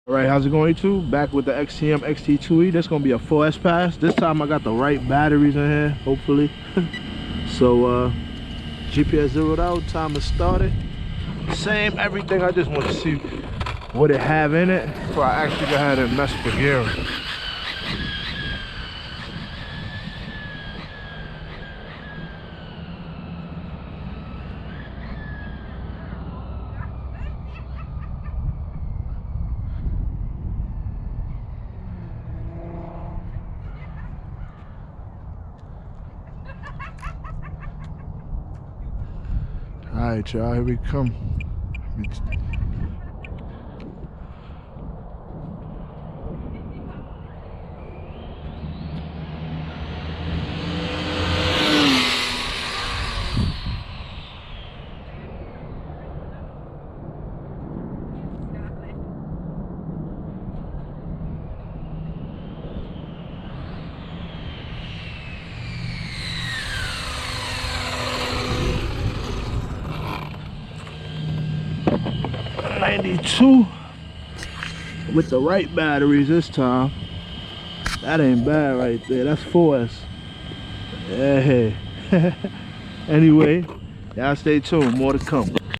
Alright, how's it going, YouTube? Back with the Xtm Xt2e. That's gonna be a 4S pass. This time I got the right batteries in here, hopefully. So GPS zeroed out, timer started. Same everything. I just want to see what it have in it before I actually go ahead and mess with the gearing. Alright, y'all, here we come. '92 with the right batteries this time. That ain't bad right there. That's 4S. Yeah. Anyway, y'all stay tuned. More to come.